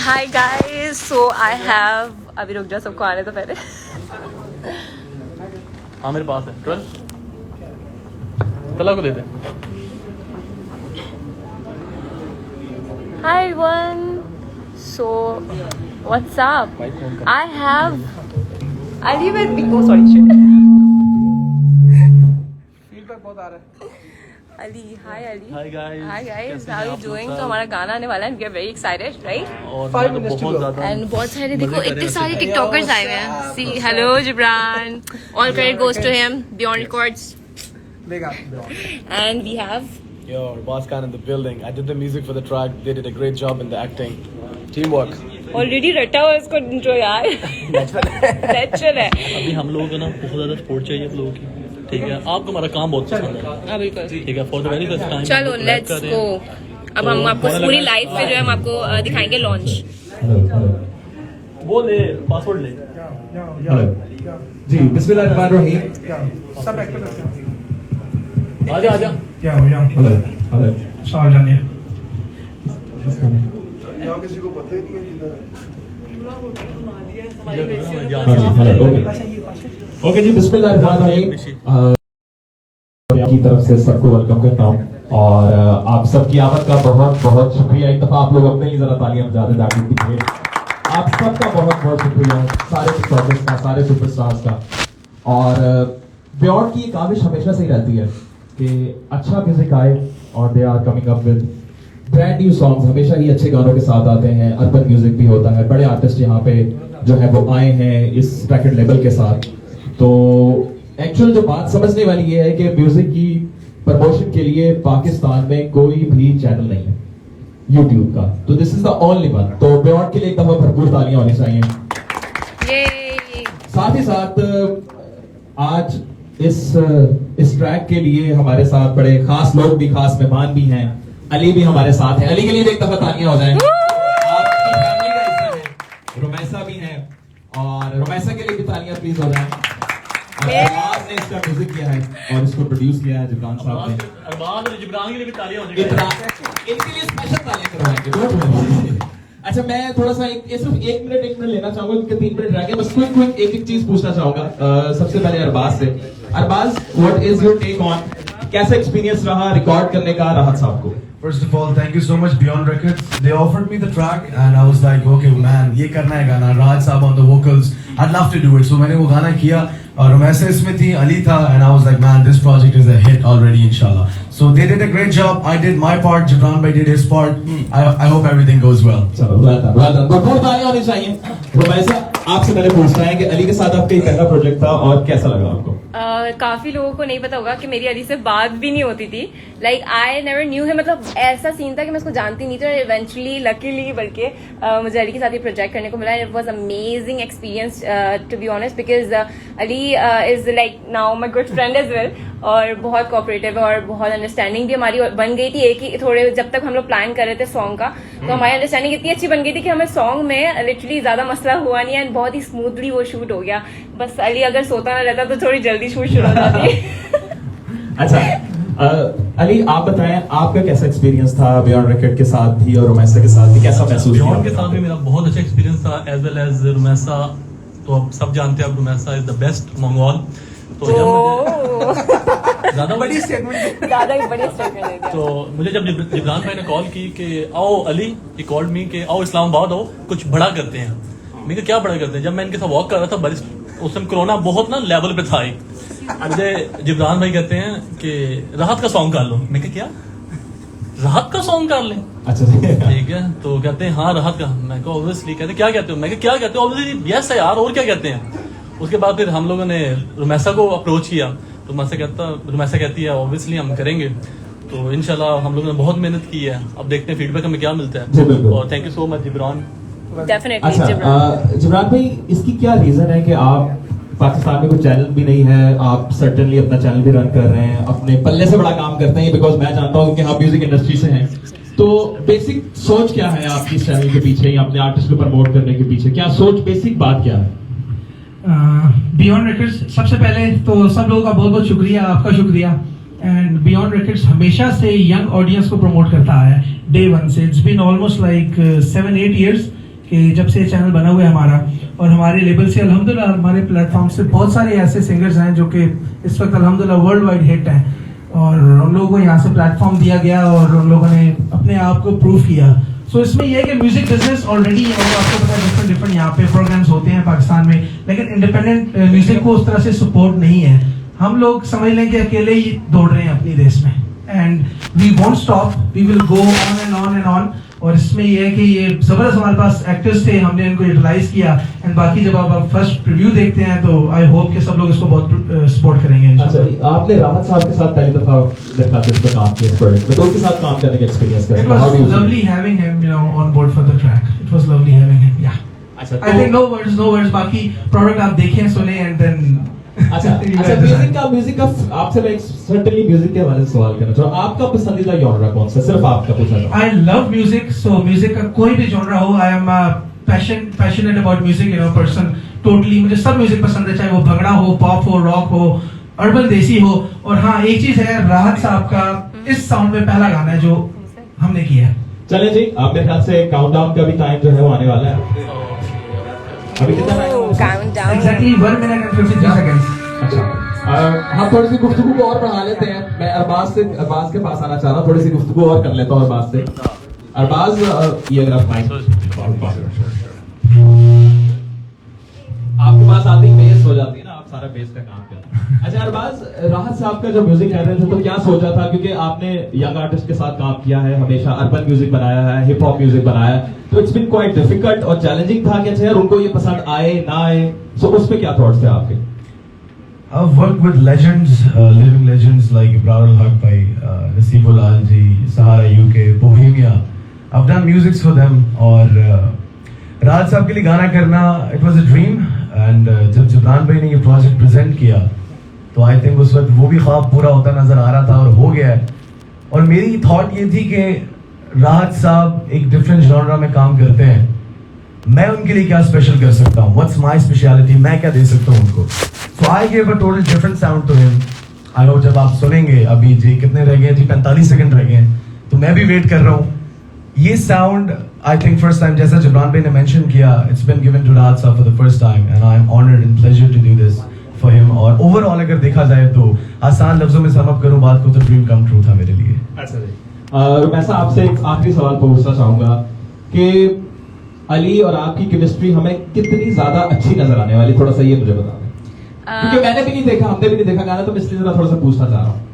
Hi guys, so I have अभी रुक जा सबको आने तो पहले हाँ मेरे पास है 12 तला को दे दे Hi everyone, so what's up? I have Ali with me. Oh sorry shit. Feedback बहुत आ रहा है Ali, hi Ali. Hi guys. Hi guys, कैसे how हैं are you आप लोग doing? सब? तो हमारा गाना आने वाला है and we are very excited, right? और 5 मैं तो minutes to बहुत go. ज़्यादा And बहुत सारे देखो मज़े कर रहे इतने हैं सारे ऐसे। टिकटॉकर्स आए हुए हैं. See, hello Gibran. All credit goes to him. Beyond Records. देगा And we have Yo, Boss Khan in the building. I did the music for the track. They did a great job in the acting. Teamwork. already रटा हुआ इसको intro यार. Natural है. अभी हम लोगों को ना बहुत ज़्यादा सपोर्ट चाहिए आप लोगों की ठीक है आपको हमारा काम बहुत पसंद है हाँ बिल्कुल. ठीक है for the very first time चलो लेट्स गो. अब हम आपको पूरी लाइफ पे जो है हम आपको दिखाएंगे लॉन्च. वो ले पासवर्ड ले हेलो जी बिस्मिल्लाहिर्रहमानिर्रहीम सब एक्टर करते हैं आजा आजा क्या हो जाओ हेलो हेलो सवाल जानिए यहाँ किसी को पता ही नहीं है हेलो ओके जी बिस्मिल्लाहिर्रहमानिर्रहीम की तरफ से सबको वेलकम करता हूँ और आप सबकी आमद का बहुत बहुत शुक्रिया. एक दफा आप लोग अपने लिए जरा तालियां बजा दें ताकि दिखे. आप सबका बहुत बहुत शुक्रिया सारे टिकटॉकर्स का सारे सुपरस्टार्स का. और बियॉन्ड की काविश हमेशा से ही रहती है कि अच्छा म्यूजिक आए और they are coming up with brand new songs. हमेशा ही अच्छे गानों के साथ आते हैं. अर्बन म्यूजिक भी होता है. बड़े आर्टिस्ट यहाँ पे जो है वो आए हैं इस रैकेट लेवल के साथ. तो एक्चुअल जो बात समझने वाली ये है कि म्यूजिक की प्रमोशन के लिए पाकिस्तान में कोई भी चैनल नहीं है यूट्यूब का. तो this is the only one. तो बियॉन्ड के लिए एक दफा भरपूर तालियां होनी चाहिए. साथ ही साथ आज इस ट्रैक के लिए हमारे साथ बड़े खास लोग भी खास मेहमान भी हैं. अली भी हमारे साथ हैं. अली के लिए एक दफा तालियां हो जाएं. आपकी फैमिली का हिस्सा है. रुमैसा भी हैं और रुमैसा के लिए भी तालियां प्लीज हो जाएं. अरबाज ने इसका म्यूजिक किया है और इसको प्रोड्यूस किया है जिब्रान साहब ने. अरबाज और जिब्रान के लिए भी तालियां हो इनके लिए स्पेशल तालियां करवाएंगे. Don't worry. अच्छा मैं थोड़ा सा सिर्फ एक मिनट लेना चाहूंगा क्योंकि 3 मिनट रह गए. बस क्विक एक चीज पूछना चाहूंगा सबसे पहले अरबाज से. Arbaz what is your take on कैसा एक्सपीरियंस रहा रिकॉर्ड करने का राहत साहब को? First of all, thank you so much Beyond Records. They offered me the track and I was like, okay man, ये करना है गाना. Raj साहब on the vocals, I'd love to do it. So मैंने वो गाना किया और रुमैसा इसमें थी, अली था and I was like, man, this project is a hit already inshallah. So they did a great job. I did my part. Gibran bhai did his part. I hope everything goes well. चलो well done. बहुत तालियां होनी चाहिए. रुमैसा आपसे मैंने पूछना है कि अली के साथ आपका पहला प्रोजेक्ट था और कैसा लगा आपको? काफी लोगों को नहीं पता होगा कि मेरी अली से बात भी नहीं होती थी. लाइक आई नेवर न्यू है. मतलब ऐसा सीन था कि मैं उसको जानती नहीं थी और इवेंचुअली लकीली बल्कि मुझे अली के साथ ये प्रोजेक्ट करने को मिला. It was amazing experience to be honest because Ali is like now my good friend as well और बहुत कोऑपरेटिव है और बहुत अंडरस्टैंडिंग भी हमारी बन गई थी. एक ही थोड़े जब तक हम लोग प्लान कर रहे थे सॉन्ग का तो हमारी अंडरस्टैंडिंग इतनी अच्छी बन गई थी कि हमें सॉन्ग में लिटरली ज्यादा मसला हुआ नहीं एंड बहुत ही स्मूथली वो शूट हो गया. बस अली अगर सोता ना रहता तो थोड़ी जल्दी शूट शुरू हो जाती. अच्छा अली आप बताएं आपका कैसा एक्सपीरियंस था बियॉन्ड रेकॉर्ड के साथ भी और रुमैसा के साथ भी कैसा महसूस किया? बियॉन्ड के साथ भी मेरा बहुत अच्छा एक्सपीरियंस था एज वेल एज रुमैसा. तो अब सब जानते हैं अब Rumaisa is the best Mongol. तो जब मुझे ज्यादा ही बड़ी स्टेटमेंट है. तो मुझे जब जिब्रान भाई ने कॉल की कि आओ अली, ही कॉल्ड मी कि आओ इस्लामाबाद आओ कुछ बड़ा करते हैं. मैंने क्या बड़ा करते हैं? जब मैं इनके साथ वॉक कर रहा था बारिश उस टाइम कोरोना बहुत ना लेवल पे था. मुझे जिब्रान भाई कहते हैं कि राहत का सॉन्ग कर लो. मैं क्या राहत का सॉन्ग कर लें? अच्छा ठीक है. तो कहते हैं हाँ राहत का. मैं कहा ऑब्वियसली. कहते क्या कहते हो? मैं क्या कहते हो? ऑब्वियसली यस है यार और क्या कहते हैं. उसके बाद फिर हम लोगों ने रुमैसा को अप्रोच किया. रुमैसा कहती है ऑब्वियसली हम करेंगे. तो इंशाल्लाह हम लोगों ने बहुत मेहनत की है. अब देखते हैं फीडबैक हमें क्या मिलता है. और thank you so much Jibran. Definitely. अच्छा जिब्रान भाई इसकी क्या रीजन है कि आप पाकिस्तान में कोई चैनल भी नहीं है. आप सर्टेनली अपना चैनल भी रन कर रहे हैं. अपने पल्ले से बड़ा काम करते हैं बिकॉज मैं जानता हूँ कि आप म्यूजिक इंडस्ट्री से हैं. तो बेसिक सोच क्या है आपकी इस चैनल के पीछे या अपने आर्टिस्ट को प्रमोट करने के पीछे? क्या सोच बेसिक बात क्या है? बियॉन्ड रेकॉर्ड्स सबसे पहले तो सब लोगों का बहुत बहुत शुक्रिया. आपका शुक्रिया. एंड बियॉन्ड रेकॉर्ड्स हमेशा से यंग ऑडियंस को प्रमोट करता है डे वन से. It's been almost like 7-8 years कि जब से चैनल बना हुआ है हमारा और हमारे लेवल से अल्हम्दुलिल्लाह हमारे प्लेटफॉर्म से बहुत सारे ऐसे सिंगर्स हैं जो कि इस वक्त अल्हम्दुलिल्लाह वर्ल्ड वाइड हिट हैं और उन लोगों को यहाँ से प्लेटफॉर्म दिया गया और उन लोगों ने अपने आप को प्रूव किया। सो इसमें यह है कि म्यूजिक बिजनेस ऑलरेडी आपको पता है डिफरेंट यहाँ पे प्रोग्राम्स होते हैं पाकिस्तान में, लेकिन इंडिपेंडेंट म्यूजिक को उस तरह से सपोर्ट नहीं है। हम लोग समझ लें कि अकेले ही दौड़ रहे हैं अपनी रेस में and we won't stop, we will go on and on and on. और इसमें यह है कि ये जबरदस्त हमारे पास एक्टर्स थे, हमने इनको यूटिलाइज किया एंड बाकी जब आप फर्स्ट प्रीव्यू देखते हैं तो आई होप कि सब लोग इसको बहुत सपोर्ट करेंगे। अच्छा, आपने राहत साहब के साथ पहली दफा देखा था इसमें काम किया इस प्रोजेक्ट में, तो उनके साथ काम करने का एक्सपीरियंस कैसा? It was lovely having him, you know, on board for the track. It was lovely having him. Yeah. अच्छा, I think no words. बाकी प्रोडक्ट आप देखें सुने एंड देन अच्छा म्यूजिक का आपसे मैं सर्टेनली म्यूजिक के बारे में सवाल करना चाहूँ। आपका पसंदीदा जॉनरा कौन सा? सिर्फ आपका पूछना चाहूँ। I love music, so music का कोई भी जॉनरा हो, I am passionate about music, you know, person totally। मुझे सब म्यूजिक पसंद है, चाहे वो भंगड़ा हो, पॉप हो, रॉक हो, अर्बन देसी हो। और हाँ, एक चीज है, राहत साहब का इस साउंड में पहला गाना है जो हमने किया है। चले जी, आप मेरे ख्याल से काउंटडाउन का भी टाइम जो है वो आने वाला है। अभी कितना countdown Exactly 1 minute and 53 seconds। अच्छा, हम थोड़ी सी गुफ्तगू को और बढ़ा लेते हैं। मैं अरबाज के पास आना चाह रहा हूँ, थोड़ी सी गुफ्तगू और कर लेता हूँ अरबाज से। अरबाज, ये अगर आप माइक आपके पास आती बेस हो जाती है ना, आप सारा बेस का काम करते हैं। अच्छा अरबाज, राहत साहब का जब म्यूजिक कह रहे थे तो क्या सोचा था? क्योंकि आपने यंग आर्टिस्ट के साथ काम किया है, हमेशा अर्बन म्यूजिक बनाया है, हिप हॉप म्यूजिक बनाया है, तो इट्स बीन क्वाइट डिफिकल्ट और चैलेंजिंग था कि अच्छा यार उनको ये पसंद आए ना आए, सो उस पे क्या थॉट्स थे आपके? I've worked with legends, living legends like Ibrahim Haq Bhai, Nasibul Alji, Sahara UK, Bohemia. I've done music for them और राहत साहब के लिए गाना करना it was a dream and जब जिब्रान भाई ने ये प्रोजेक्ट प्रेजेंट किया तो आई थिंक उस वक्त वो भी ख्वाब पूरा होता नजर आ रहा था और हो गया है। और मेरी थॉट ये थी कि राहत साहब एक डिफरेंट जॉनरा में काम करते हैं, मैं उनके लिए क्या स्पेशल कर सकता हूँ, व्हाट्स माय स्पेशलिटी, मैं क्या दे सकता हूँ उनको। So I give a total different sound to him. I hope जब आप सुनेंगे, अभी जी कितने रह गए जी, 45 सेकंड रह गए, तो मैं भी वेट कर रहा हूँ। ये sound I think first time, जैसा जिब्रान भाई ने मेंशन किया, it's been given to Rahat साहब for the first time and I am honoured and pleasure to do this for him. और ओवरऑल अगर देखा जाए तो आसान लफ्जों में सम अप करूँ बात को तो ड्रीम कम ट्रू था मेरे लिए। अच्छा जी, मैं आपसे एक आखिरी सवाल पूछना चाहूंगा कि अली और आपकी केमिस्ट्री हमें कितनी ज्यादा अच्छी नजर आने वाली, थोड़ा सा ये मुझे बता दें, क्योंकि मैंने भी नहीं देखा, हमने भी नहीं देखा गाना, तो मैं इसलिए थोड़ा सा पूछना चाह रहा हूँ।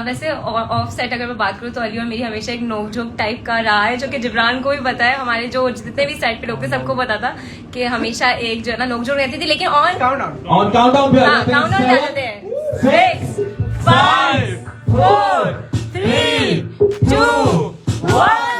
वैसे ऑफ सेट अगर मैं बात करूँ तो अली और मेरी हमेशा एक नोकझोंक टाइप का रहा है, जो कि जिब्रान को भी पता है, हमारे जो जितने भी सेट पे लोग थे सबको पता था कि हमेशा एक जो है ना नोकझोंक रहती थी। लेकिन ऑन काउंटडाउन पे काउंटडाउन आ जाते हैं 6 5 4 3 2 1।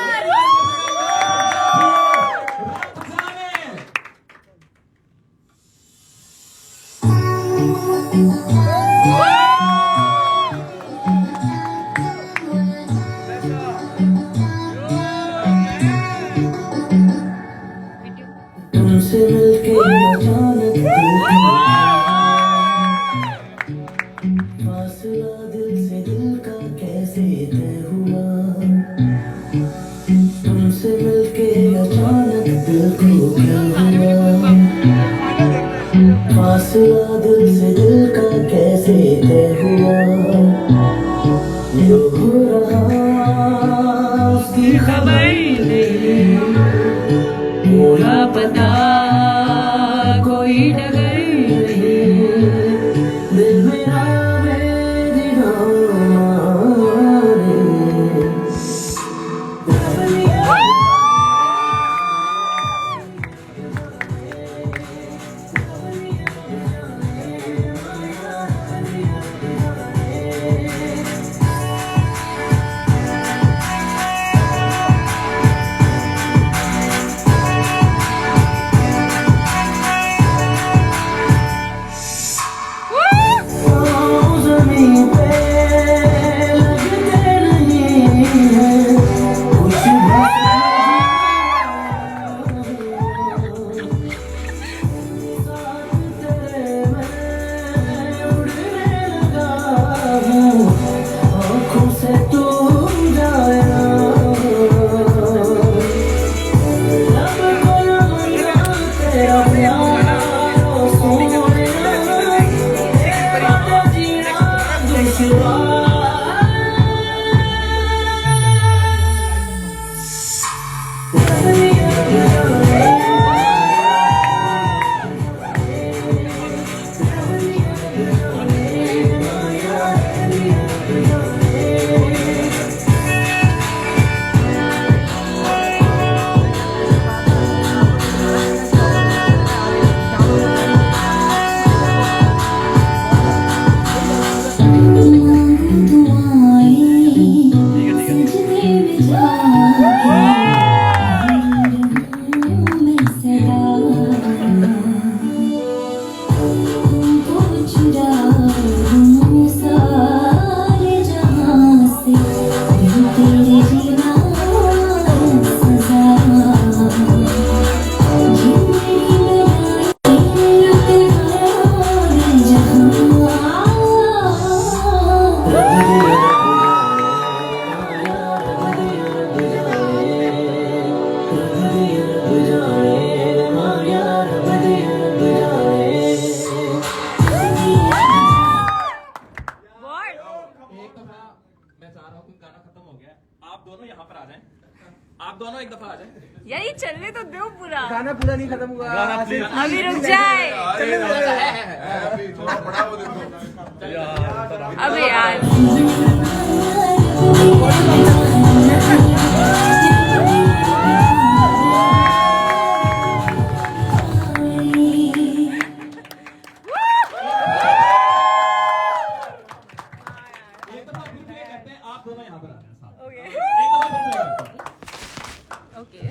तुमसे मिलके अचानक फासला दिल से दिल का कैसे तय हुआ, तुमसे मिलके अचानक दिल को क्या हुआ, फासला दिल से दिल का कैसे तय हुआ, जो हो रहा उसकी खबर नहीं, पूरा पता कोई डगर नहीं, दिल मेरा बेदीवाना बोले तो दो पूरा। गाना पूरा नहीं खत्म हुआ। गाना please। अभी रुक जाए। अबे यार आप दोनों यहाँ पर आ जाएं साथ। ओके ओके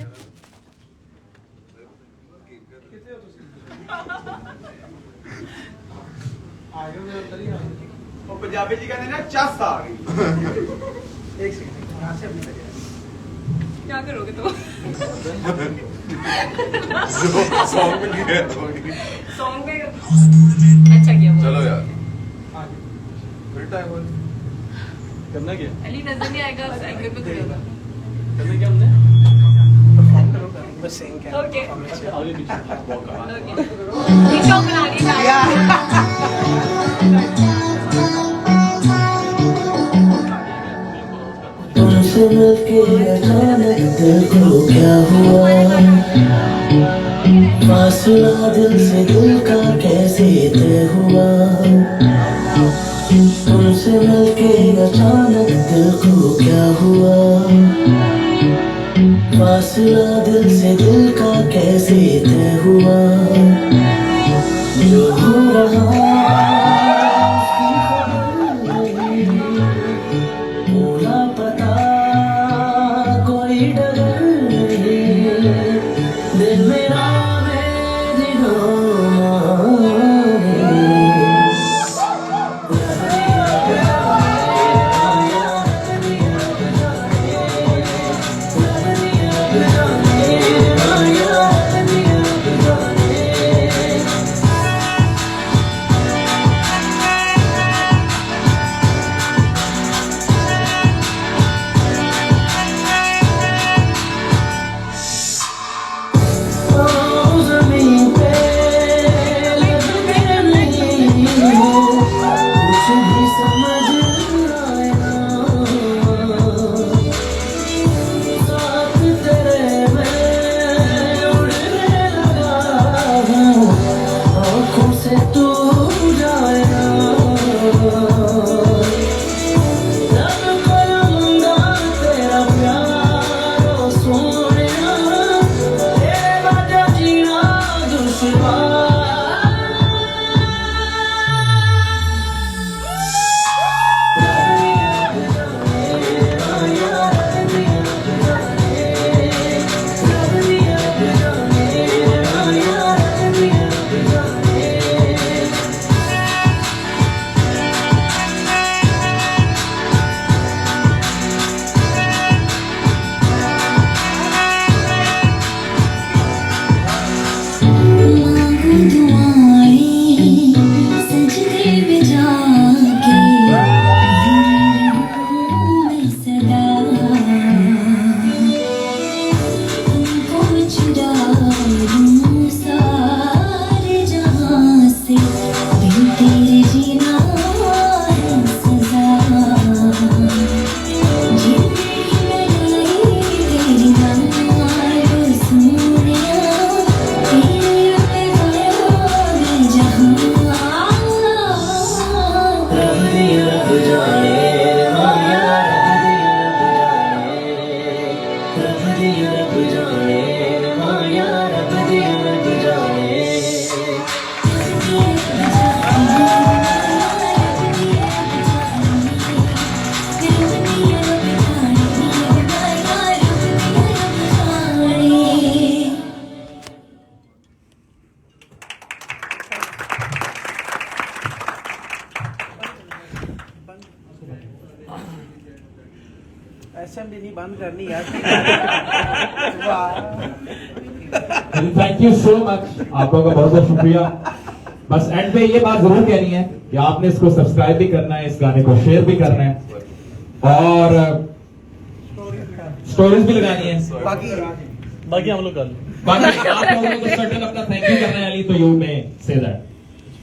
और पंजाबी जी कहते हैं ना चस आ गई। एक सेकंड यहाँ से अपनी क्या करोगे तो? सॉन्ग में नहीं गया सॉन्ग में अच्छा किया। चलो यार बेटा है करना क्या अली नजर नहीं आएगा साइकिल पे खड़े होगा। करना क्या हमने परफॉर्म करो बस सेम क्या ओके आगे पीछे walk करना। ओके टिकटॉक बना रही तुमसे मिलके अचानक दिल को क्या हुआ फासला दिल से दिल का कैसे तय हुआ तुमसे मिलके अचानक दिल को क्या हुआ फासला दिल से दिल का कैसे तय हुआ जो हो रहा पूरा पता कोई डगर नहीं दिल मेरा असेंबली नहीं बंद करनी यार। थैंक यू सो मच, आप लोगों का बहुत बहुत शुक्रिया। बस एंड पे ये बात जरूर कहनी है कि आपने इसको सब्सक्राइब भी करना है, इस गाने को शेयर भी करना है और स्टोरीज भी लगानी है। बाकी हम लोग कर लें। बाकी आप लोगों को सर्टेन अपना थैंक यू करना है अली, तो यू मे से दैट।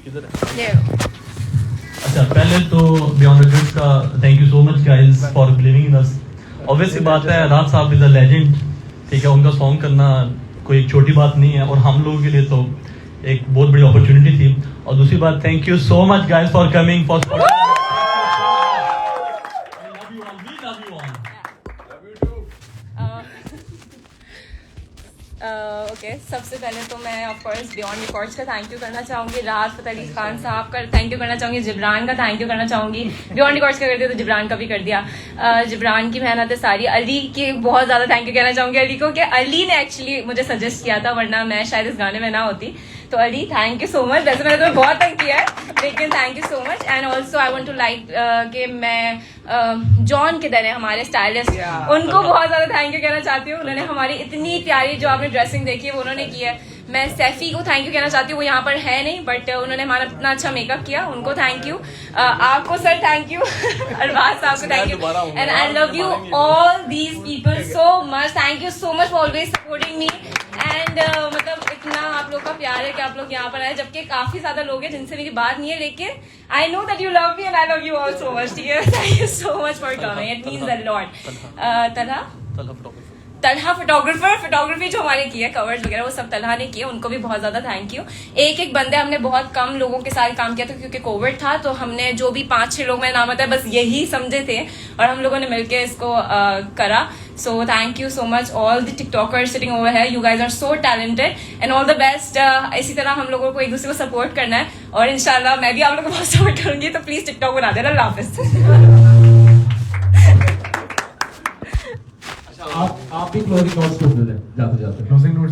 किधर है? अच्छा, पहले तो बियॉन्ड रिकॉर्ड्स का thank you so much guys for believing in us. Obviously बात है, राज साहब इज अ लेजेंड, ठीक है, उनका सॉन्ग करना कोई एक छोटी बात नहीं है, और हम लोगों के लिए तो एक बहुत बड़ी अपॉर्चुनिटी थी। और दूसरी बात, thank you so much guys for coming for okay, सबसे पहले तो मैं ऑफ कोर्स बियॉन्ड रिकॉर्ड्स का थैंक यू करना चाहूँगी, राहत फ़तेह अली खान साहब का थैंक यू करना चाहूँगी, जिब्रान का थैंक यू करना चाहूँगी। बियॉन्ड रिकॉर्ड्स का कर दिया तो जिब्रान का भी कर दिया। जिब्रान की मेहनत है सारी। अली की बहुत ज़्यादा थैंक यू कहना चाहूँगी अली को, कि अली ने एक्चुअली मुझे सजेस्ट किया था, वरना मैं शायद इस गाने में ना होती। तो Ali thank you so much. वैसे मैंने तो बहुत तंग किया है, लेकिन thank you so much. And also I want to like कि मैं जॉन के देने हमारे स्टाइलिस्ट, उनको बहुत ज़्यादा थैंक यू कहना चाहती हूँ। उन्होंने हमारी इतनी प्यारी जो आपने ड्रेसिंग देखी है वो उन्होंने की है। मैं सैफी को थैंक यू कहना चाहती हूँ, वो यहाँ पर है नहीं, बट उन्होंने हमारा इतना अच्छा मेकअप किया, उनको थैंक यू। आपको सर थैंक यू, अरबाज साहब को thank you, and I love you all these people so much. Thank you so much for always supporting me. And मतलब इतना आप लोग का प्यार है कि आप लोग यहाँ पर आए, जबकि काफी ज्यादा लोग हैं जिनसे मेरी बात नहीं है, लेकिन I know that you love me and I love you all so much. ठीक है, thank you so much for coming, it means a lot. Talha photography जो हमारे की है, कवर्स वगैरह वो सब तलहा ने किए, उनको भी बहुत ज्यादा थैंक यू। एक बंदे हमने बहुत कम लोगों के साथ काम किया था क्योंकि कोविड था, तो हमने जो भी 5-6 लोग मेरा नाम आता है बस यही समझे थे, और हम लोगों ने मिलकर इसको करा। So thank you so much all the tiktokers sitting over है, you guys are so talented and all the best. इसी तरह हम लोगों को एक दूसरे को सपोर्ट करना है, और इंशाल्लाह मैं भी आप लोगों को बहुत सपोर्ट करूंगी, तो प्लीज टिकटॉक बना देना। अल्लाह हाफिज। आप भी क्लोजिंग नोट्स बोल दें जाते जाते। Closing note